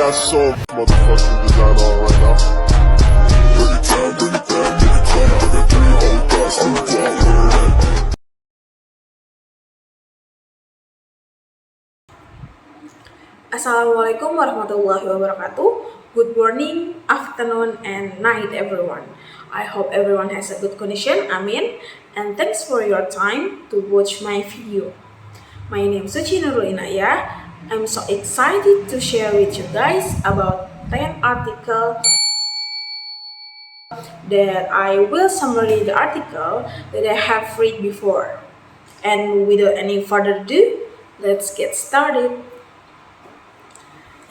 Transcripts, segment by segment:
got so motherfucking design on right now. Bring it down, bring it down, make it clap. I got 3 old thoughts on the block. Assalamualaikum warahmatullahi wabarakatuh. Good morning, afternoon, and night everyone. I hope everyone has a good condition, amin. And thanks for your time to watch my video. My name is Suci Nurul Inayah. I'm so excited to share with you guys about 10 articles that I will summarize the article that I have read before. And without any further ado, let's get started.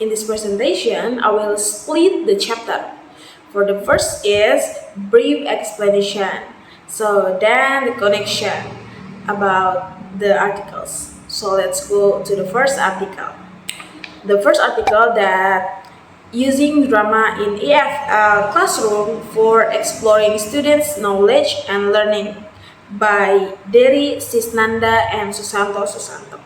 In this presentation, I will split the chapter. For the first is brief explanation. So then the connection about the articles. So let's go to the first article. The first article that using drama in EFL classroom for exploring students' knowledge and learning by Dery Sisnanda and Susanto Susanto.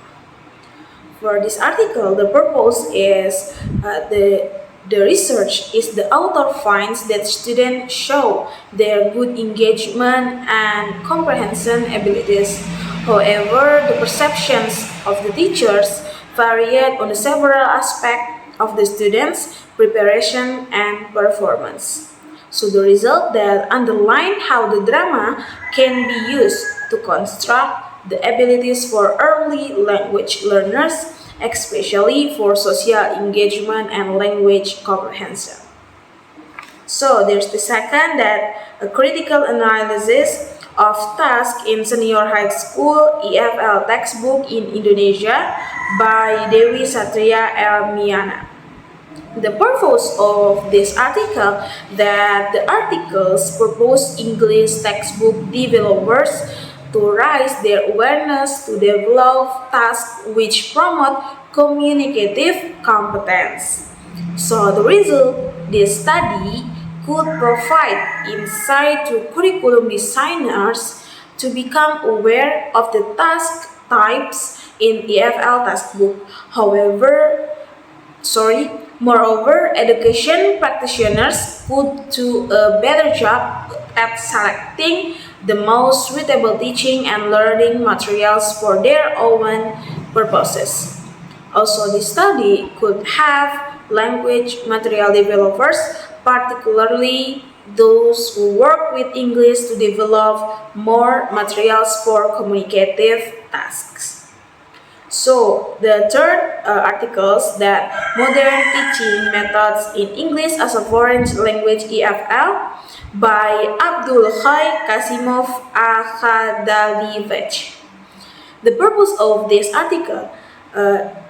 For this article, the purpose is the research is the author finds that students show their good engagement and comprehension abilities. However, the perceptions of the teachers varied on the several aspects of the students' preparation and performance. So the result that underline how the drama can be used to construct the abilities for early language learners, especially for social engagement and language comprehension. So there's the second, that a critical analysis of tasks in senior high school EFL textbook in Indonesia by Dewi Satria Elmiana. The purpose of this article that the articles propose English textbook developers to raise their awareness to develop tasks which promote communicative competence. So the result, this study could provide insight to curriculum designers to become aware of the task types in EFL textbook. Moreover, education practitioners could do a better job at selecting the most suitable teaching and learning materials for their own purposes. Also, this study could have language material developers, particularly those who work with English, to develop more materials for communicative tasks. So the third articles that modern teaching methods in English as a foreign language EFL by Abdul Khay Kasimov Akhadalivech. The purpose of this article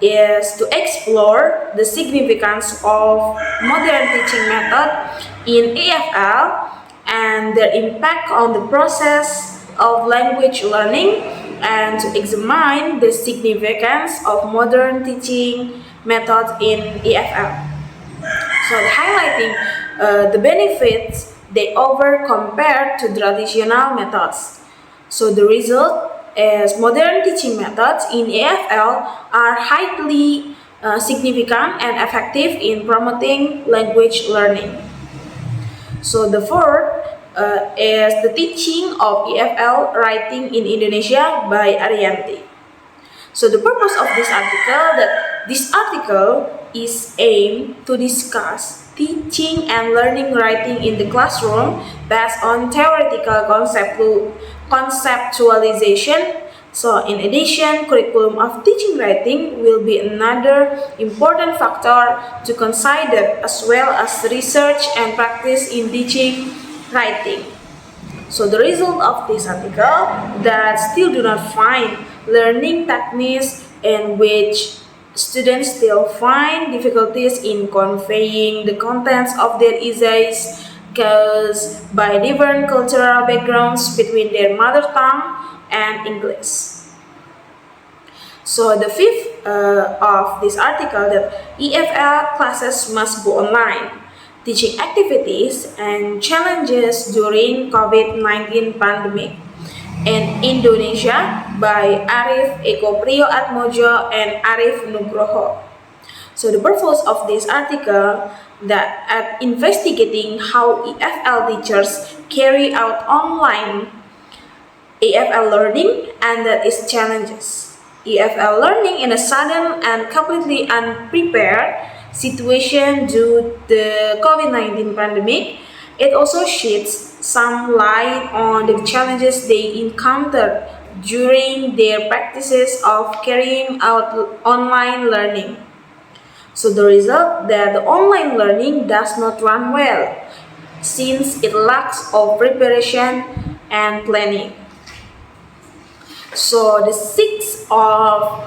is to explore the significance of modern teaching method in EFL and their impact on the process of language learning, and to examine the significance of modern teaching methods in EFL. So highlighting the benefits they offer compared to traditional methods. So the result is modern teaching methods in EFL are highly significant and effective in promoting language learning. So the fourth is the teaching of EFL writing in Indonesia by Arianti. So the purpose of this article is aimed to discuss teaching and learning writing in the classroom based on theoretical conceptualization. So in addition, curriculum of teaching writing will be another important factor to consider, as well as research and practice in teaching writing. So the result of this article that still do not find learning techniques in which students still find difficulties in conveying the contents of their essays caused by different cultural backgrounds between their mother tongue and English. So the fifth of this article, that EFL classes must go online. Teaching activities and challenges during COVID-19 pandemic in Indonesia by Arif Eko Priyo Atmojo and Arif Nugroho. So the purpose of this article that at investigating how EFL teachers carry out online EFL learning and that its challenges. EFL learning in a sudden and completely unprepared situation due to the COVID-19 pandemic, it also sheds some light on the challenges they encountered during their practices of carrying out online learning. So the result that the online learning does not run well since it lacks of preparation and planning. So the sixth of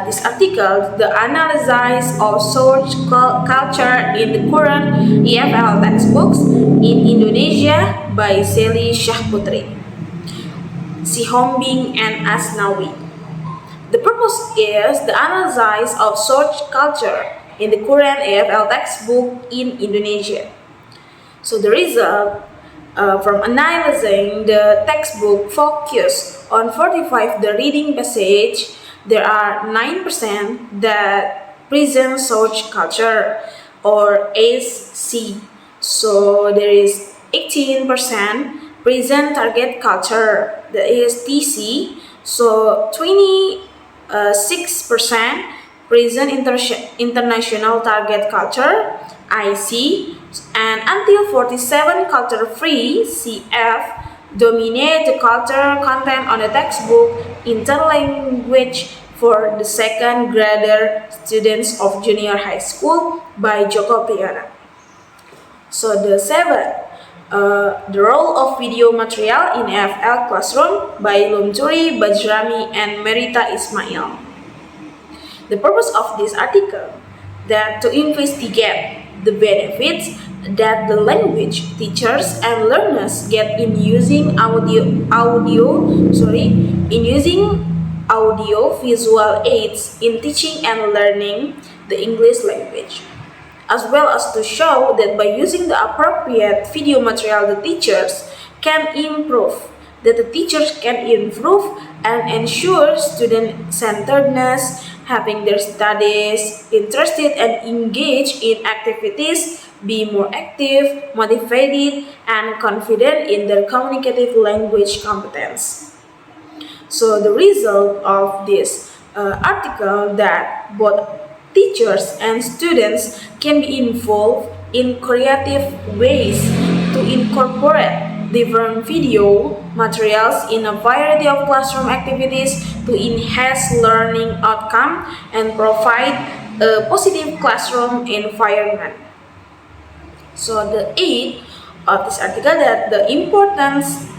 this article, the analysis of search culture in the current EFL textbooks in Indonesia by Sally Syahputri, Sihombing and Asnawi. The purpose is the analysis of search culture in the current EFL textbook in Indonesia. So the result from analyzing the textbook focus on 45 the reading passage, there are 9% that present search culture or AC. So there is 18% present target culture, that is TC. So 26% present international target culture, IC, and until 47 culture free, CF, dominate the culture content on the textbook interlanguage for the second grader students of junior high school by Joko Priana. So the seventh, the role of video material in EFL classroom by Lumturi Bajrami and Merita Ismail. The purpose of this article that to investigate the benefits that the language teachers and learners get in using audio visual aids in teaching and learning the English language, as well as to show that by using the appropriate video material the teachers can improve and ensure student-centeredness, having their studies interested and engaged in activities, be more active, motivated, and confident in their communicative language competence. So the result of this article that both teachers and students can be involved in creative ways to incorporate different video materials in a variety of classroom activities to enhance learning outcome and provide a positive classroom environment. So the eighth of this article that the importance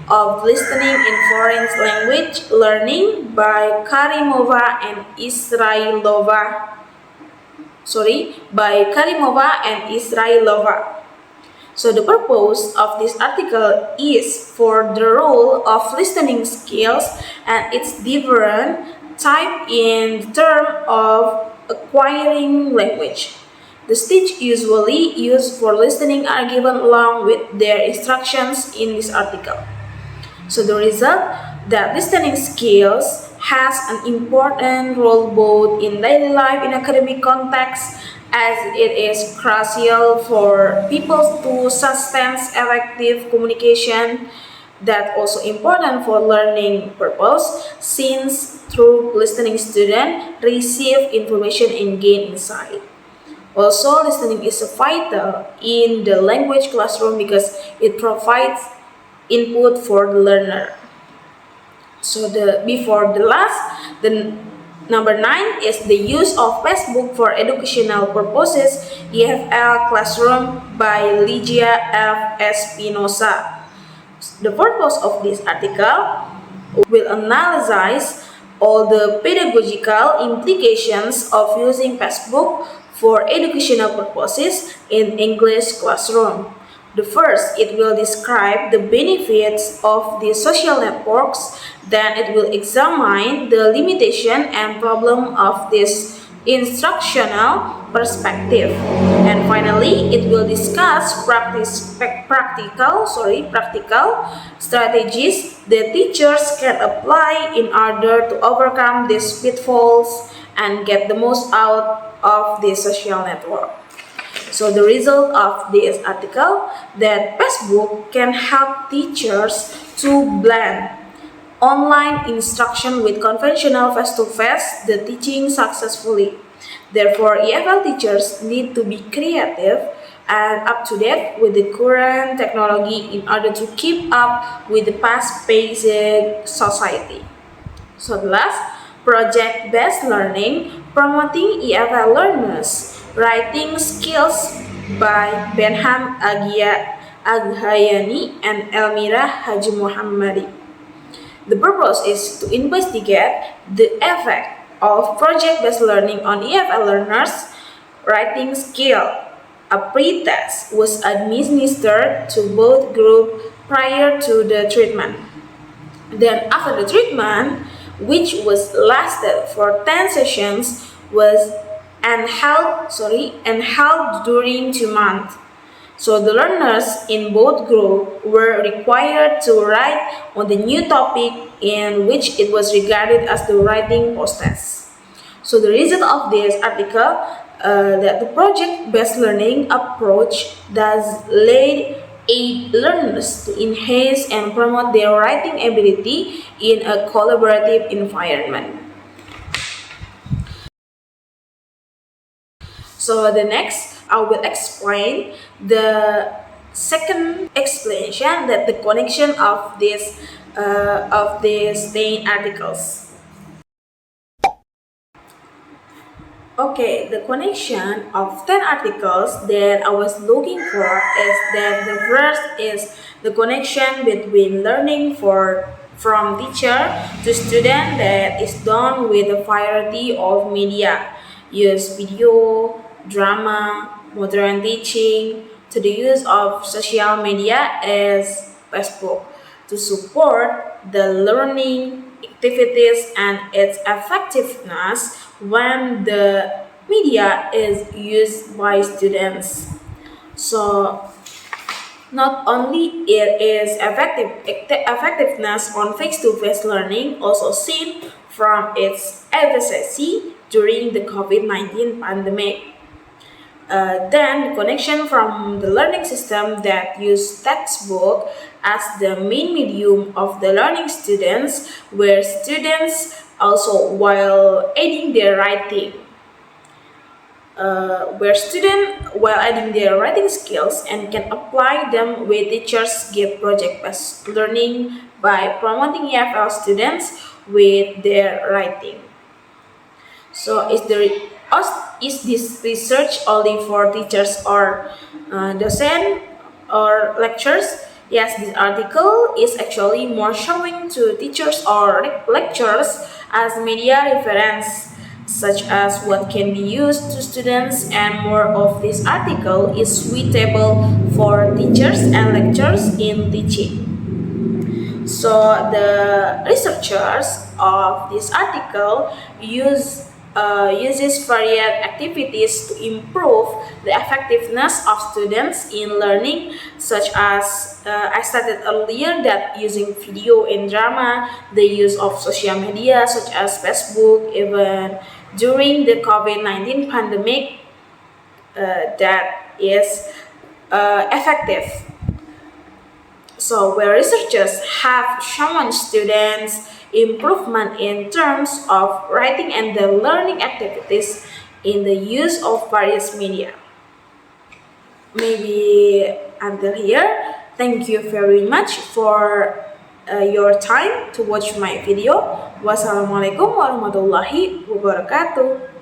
of listening in foreign language learning by Karimova and Israilova. So the purpose of this article is for the role of listening skills and its different type in terms of acquiring language. The stage usually used for listening are given along with their instructions in this article. So the result that listening skills has an important role both in daily life in academic context as it is crucial for people to sustain effective communication, that also important for learning purpose since through listening student receive information and gain insight. Also, listening is vital in the language classroom because it provides input for the learner. So the number 9 is the use of Facebook for educational purposes, EFL Classroom by Ligia F. Espinosa. The purpose of this article will analyze all the pedagogical implications of using Facebook for educational purposes in English classroom. The first, it will describe the benefits of the social networks. Then it will examine the limitation and problem of this instructional perspective. And finally, it will discuss practical strategies that teachers can apply in order to overcome these pitfalls and get the most out of the social network. So the result of this article that Facebook can help teachers to blend online instruction with conventional face-to-face the teaching successfully. Therefore, EFL teachers need to be creative and up to date with the current technology in order to keep up with the fast-paced society. So the last, project-based learning, promoting EFL learners, writing skills by Benham Aghayani and Elmira Haji Muhammadi. The purpose is to investigate the effect of project-based learning on EFL learners' writing skill. A pre-test was administered to both groups prior to the treatment. Then after the treatment, which was lasted for 10 sessions, was held during 2 months. So the learners in both groups were required to write on the new topic in which it was regarded as the writing post-test. So the result of this article that the project-based learning approach does aid learners to enhance and promote their writing ability in a collaborative environment. So the next, I will explain the second explanation that the connection of these 10 articles. Okay, the connection of 10 articles that I was looking for is that the first is the connection between learning from teacher to student that is done with a variety of media, use video, drama, modern teaching, to the use of social media as Facebook to support the learning activities and its effectiveness when the media is used by students. So not only it is effectiveness on face-to-face learning also seen from its efficacy during the COVID-19 pandemic. Then the connection from the learning system that use textbook as the main medium of the learning students, where students also while aiding their writing, while adding their writing skills and can apply them with teachers give project-based learning by promoting EFL students with their writing. So is this research only for teachers or docent or lecturers? Yes, this article is actually more showing to teachers or lecturers as media reference, such as what can be used to students, and more of this article is suitable for teachers and lecturers in teaching. So the researchers of this article uses various activities to improve the effectiveness of students in learning, such as I stated earlier that using video and drama, the use of social media such as Facebook, even during the COVID-19 pandemic, that is effective. So where researchers have shown students improvement in terms of writing and the learning activities in the use of various media. Maybe until here, thank you very much for your time to watch my video. Wassalamualaikum warahmatullahi wabarakatuh.